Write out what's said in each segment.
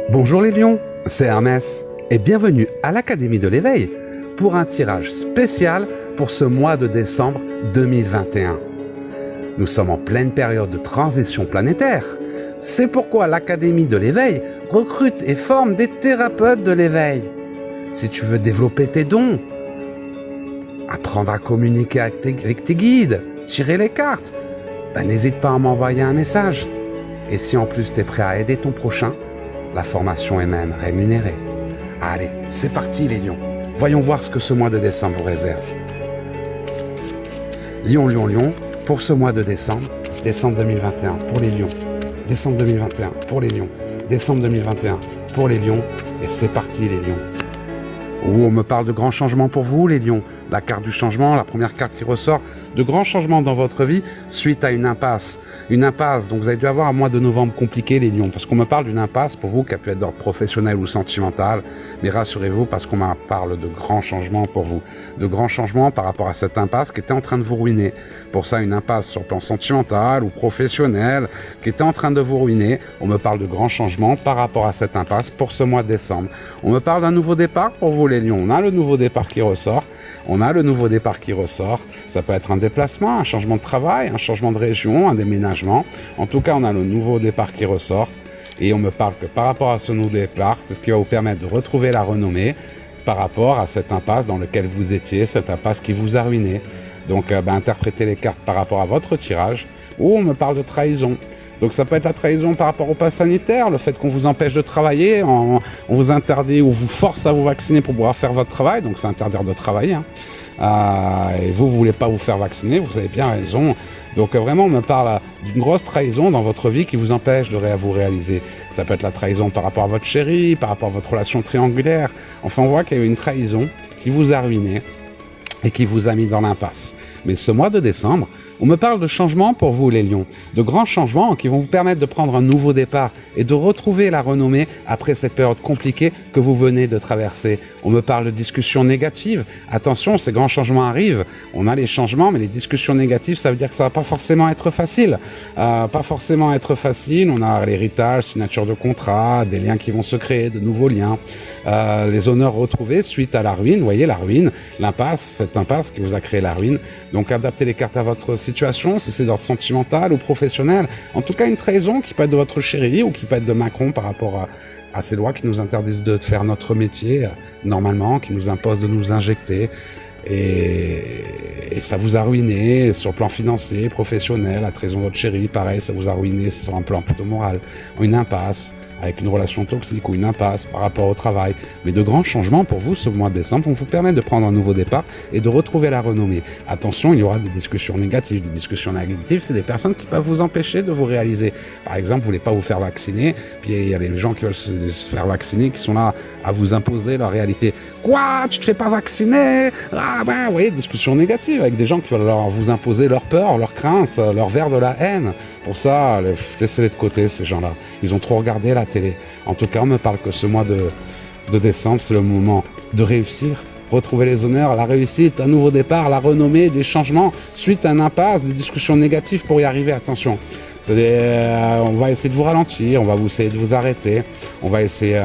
Bonjour les lions, c'est Hermès et bienvenue à l'Académie de l'éveil pour un tirage spécial pour ce mois de décembre 2021. Nous sommes en pleine période de transition planétaire. C'est pourquoi l'Académie de l'éveil recrute et forme des thérapeutes de l'éveil. Si tu veux développer tes dons, apprendre à communiquer avec tes guides, tirer les cartes, n'hésite pas à m'envoyer un message. Et si en plus tu es prêt à aider ton prochain, la formation est même rémunérée. Allez, c'est parti les lions. Voyons voir ce que ce mois de décembre vous réserve. Lion, lion, lion, pour ce mois de décembre 2021 pour les lions. Décembre 2021 pour les lions. Décembre 2021 pour les lions. Et c'est parti les lions. On me parle de grands changements pour vous les lions. La carte du changement, la première carte qui ressort, de grands changements dans votre vie suite à une impasse. Une impasse, donc vous avez dû avoir un mois de novembre compliqué les lions, parce qu'on me parle d'une impasse pour vous qui a pu être d'ordre professionnel ou sentimental, mais rassurez-vous parce qu'on me parle de grands changements pour vous, de grands changements par rapport à cette impasse qui était en train de vous ruiner. Pour ça, une impasse sur le plan sentimental ou professionnel qui était en train de vous ruiner, on me parle de grands changements par rapport à cette impasse pour ce mois de décembre. On me parle d'un nouveau départ pour vous les lions, on a le nouveau départ qui ressort. Ça peut être un déplacement, un changement de travail, un changement de région, un déménagement. En tout cas, on a le nouveau départ qui ressort. Et on me parle que par rapport à ce nouveau départ, c'est ce qui va vous permettre de retrouver la renommée par rapport à cette impasse dans laquelle vous étiez, cette impasse qui vous a ruiné. Donc, interprétez les cartes par rapport à votre tirage. Ou on me parle de trahison. Donc ça peut être la trahison par rapport au pass sanitaire, le fait qu'on vous empêche de travailler, on vous interdit ou vous force à vous vacciner pour pouvoir faire votre travail, donc c'est interdire de travailler. Et vous voulez pas vous faire vacciner, vous avez bien raison. Donc vraiment on me parle d'une grosse trahison dans votre vie qui vous empêche de vous réaliser. Ça peut être la trahison par rapport à votre chéri, par rapport à votre relation triangulaire. Enfin on voit qu'il y a eu une trahison qui vous a ruiné et qui vous a mis dans l'impasse. Mais ce mois de décembre, on me parle de changements pour vous les lions, de grands changements qui vont vous permettre de prendre un nouveau départ et de retrouver la renommée après cette période compliquée que vous venez de traverser. On me parle de discussions négatives. Attention, ces grands changements arrivent. On a les changements, mais les discussions négatives, ça veut dire que ça va pas forcément être facile. On a l'héritage, signature de contrat, des liens qui vont se créer, de nouveaux liens. Les honneurs retrouvés suite à la ruine. Vous voyez, la ruine, l'impasse, cette impasse qui vous a créé la ruine. Donc, adaptez les cartes à votre situation, si c'est d'ordre sentimental ou professionnel. En tout cas, une trahison qui peut être de votre chéri ou qui peut être de Macron par rapport à ces lois qui nous interdisent de faire notre métier, normalement, qui nous imposent de nous injecter. Et ça vous a ruiné sur le plan financier, professionnel, la trahison de votre chéri, pareil, ça vous a ruiné sur un plan plutôt moral. Une impasse avec une relation toxique ou une impasse par rapport au travail. Mais de grands changements pour vous ce mois de décembre vont vous permettre de prendre un nouveau départ et de retrouver la renommée. Attention, il y aura des discussions négatives. Des discussions négatives, c'est des personnes qui peuvent vous empêcher de vous réaliser. Par exemple, vous voulez pas vous faire vacciner, puis il y a les gens qui veulent se faire vacciner qui sont là à vous imposer leur réalité. Quoi? Tu te fais pas vacciner? Ah ben, vous voyez, discussions négatives avec des gens qui veulent vous imposer leur peur, leur crainte, leur verre de la haine. Pour ça, laissez-les de côté, ces gens-là. Ils ont trop regardé la télé. En tout cas, on me parle que ce mois de décembre, c'est le moment de réussir. Retrouver les honneurs, la réussite, un nouveau départ, la renommée, des changements, suite à un impasse, des discussions négatives pour y arriver. Attention, on va essayer de vous ralentir, on va essayer de vous arrêter, on va essayer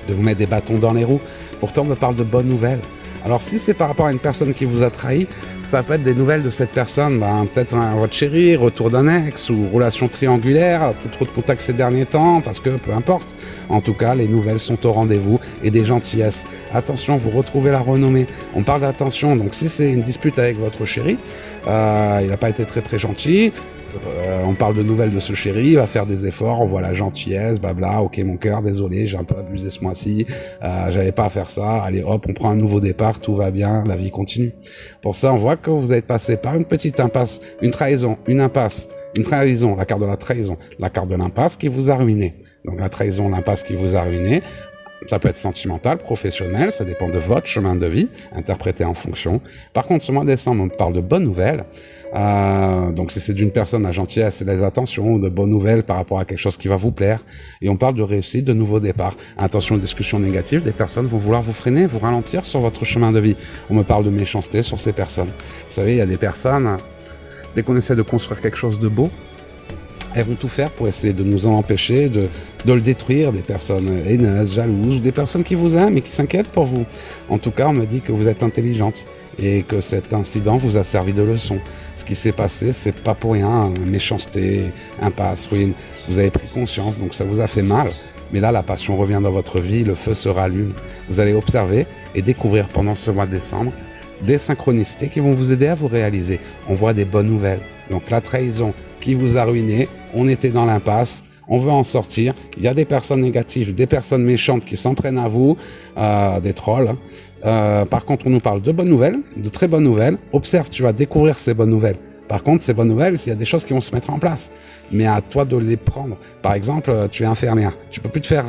de vous mettre des bâtons dans les roues. Pourtant, on me parle de bonnes nouvelles. Alors si c'est par rapport à une personne qui vous a trahi, ça peut être des nouvelles de cette personne, peut-être votre chéri, retour d'un ex ou relation triangulaire, plus trop de contact ces derniers temps, parce que peu importe. En tout cas, les nouvelles sont au rendez-vous et des gentillesses. Attention, vous retrouvez la renommée. On parle d'attention, donc si c'est une dispute avec votre chéri, il n'a pas été très très gentil, on parle de nouvelles de ce chéri, il va faire des efforts, on voit la gentillesse, blabla, ok mon cœur, désolé, j'ai un peu abusé ce mois-ci, j'avais pas à faire ça, allez hop, on prend un nouveau départ, tout va bien, la vie continue. Pour ça, on voit que vous êtes passé par une petite impasse, une trahison, une impasse, une trahison, la carte de la trahison, la carte de l'impasse qui vous a ruiné. Donc la trahison, l'impasse qui vous a ruiné, ça peut être sentimental, professionnel, ça dépend de votre chemin de vie, interprété en fonction. Par contre, ce mois de décembre, on parle de bonnes nouvelles. Donc si c'est d'une personne à gentillesse et des attentions, de bonnes nouvelles par rapport à quelque chose qui va vous plaire. Et on parle de réussite, de nouveaux départs. Attention aux discussions négatives, des personnes vont vouloir vous freiner, vous ralentir sur votre chemin de vie. On me parle de méchanceté sur ces personnes. Vous savez, il y a des personnes, dès qu'on essaie de construire quelque chose de beau, elles vont tout faire pour essayer de nous en empêcher, de le détruire, des personnes haineuses, jalouses, des personnes qui vous aiment et qui s'inquiètent pour vous. En tout cas, on me dit que vous êtes intelligente et que cet incident vous a servi de leçon. Ce qui s'est passé, c'est pas pour rien, méchanceté, impasse, ruine. Vous avez pris conscience, donc ça vous a fait mal. Mais là, la passion revient dans votre vie, le feu se rallume. Vous allez observer et découvrir pendant ce mois de décembre des synchronicités qui vont vous aider à vous réaliser. On voit des bonnes nouvelles. Donc la trahison qui vous a ruiné, on était dans l'impasse, on veut en sortir. Il y a des personnes négatives, des personnes méchantes qui s'en prennent à vous, des trolls. Par contre, on nous parle de bonnes nouvelles, de très bonnes nouvelles. Observe, tu vas découvrir ces bonnes nouvelles. Par contre, ces bonnes nouvelles, il y a des choses qui vont se mettre en place. Mais à toi de les prendre. Par exemple, tu es infirmière. Tu peux plus te faire,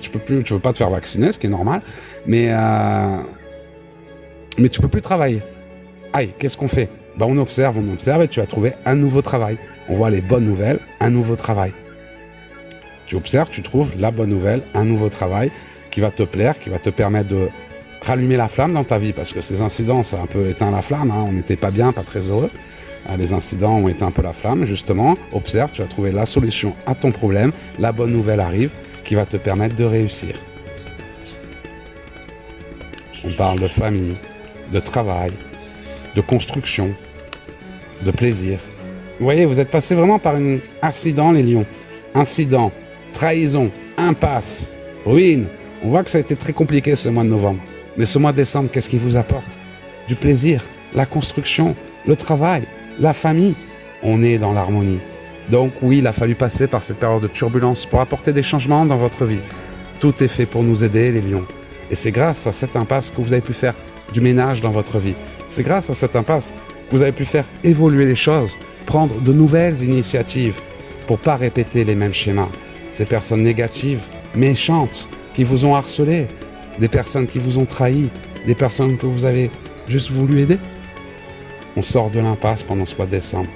tu veux pas te faire vacciner, ce qui est normal. Mais tu peux plus travailler. Aïe, qu'est-ce qu'on fait? On observe et tu vas trouver un nouveau travail. On voit les bonnes nouvelles, un nouveau travail. Tu observes, tu trouves la bonne nouvelle, un nouveau travail qui va te plaire, qui va te permettre de rallumer la flamme dans ta vie, parce que ces incidents, ça a un peu éteint la flamme, hein. On n'était pas bien, pas très heureux. Les incidents ont éteint un peu la flamme, justement. Observe, tu vas trouver la solution à ton problème, la bonne nouvelle arrive, qui va te permettre de réussir. On parle de famille, de travail, de construction, de plaisir. Vous voyez, vous êtes passé vraiment par un incident, les lions. Incident, trahison, impasse, ruine. On voit que ça a été très compliqué ce mois de novembre. Mais ce mois de décembre, qu'est-ce qu'il vous apporte? Du plaisir, la construction, le travail, la famille. On est dans l'harmonie. Donc oui, il a fallu passer par cette période de turbulence pour apporter des changements dans votre vie. Tout est fait pour nous aider, les lions. Et c'est grâce à cette impasse que vous avez pu faire du ménage dans votre vie. C'est grâce à cette impasse que vous avez pu faire évoluer les choses, prendre de nouvelles initiatives pour pas répéter les mêmes schémas. Ces personnes négatives, méchantes, qui vous ont harcelé, des personnes qui vous ont trahi, des personnes que vous avez juste voulu aider. On sort de l'impasse pendant ce mois de décembre.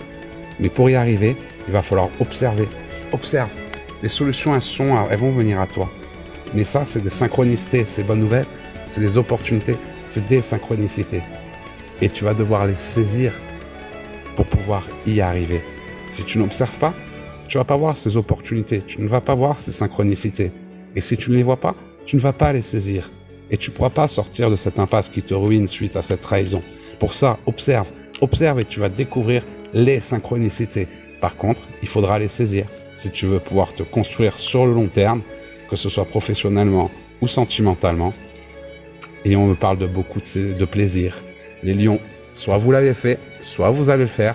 Mais pour y arriver, il va falloir observer. Observe. Les solutions, elles vont venir à toi. Mais ça, c'est des synchronicités, c'est bonnes nouvelles, c'est des opportunités, c'est des synchronicités. Et tu vas devoir les saisir pour pouvoir y arriver. Si tu n'observes pas, tu ne vas pas voir ces opportunités, tu ne vas pas voir ces synchronicités. Et si tu ne les vois pas, tu ne vas pas les saisir. Et tu ne pourras pas sortir de cette impasse qui te ruine suite à cette trahison. Pour ça, observe et tu vas découvrir les synchronicités. Par contre, il faudra les saisir si tu veux pouvoir te construire sur le long terme, que ce soit professionnellement ou sentimentalement. Et on me parle de beaucoup de plaisir. Les lions, soit vous l'avez fait, soit vous allez le faire.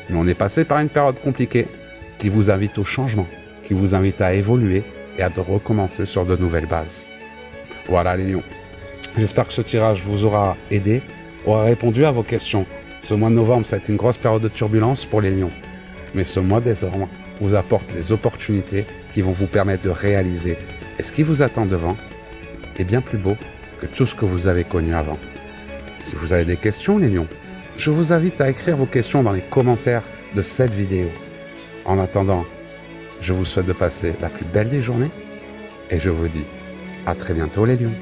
Mais on est passé par une période compliquée qui vous invite au changement, qui vous invite à évoluer et à recommencer sur de nouvelles bases. Voilà les lions. J'espère que ce tirage vous aura aidé, aura répondu à vos questions. Ce mois de novembre, ça a été une grosse période de turbulence pour les lions. Mais ce mois de décembre vous apporte les opportunités qui vont vous permettre de réaliser. Et ce qui vous attend devant est bien plus beau que tout ce que vous avez connu avant. Si vous avez des questions, les lions, je vous invite à écrire vos questions dans les commentaires de cette vidéo. En attendant, je vous souhaite de passer la plus belle des journées et je vous dis à très bientôt, les lions.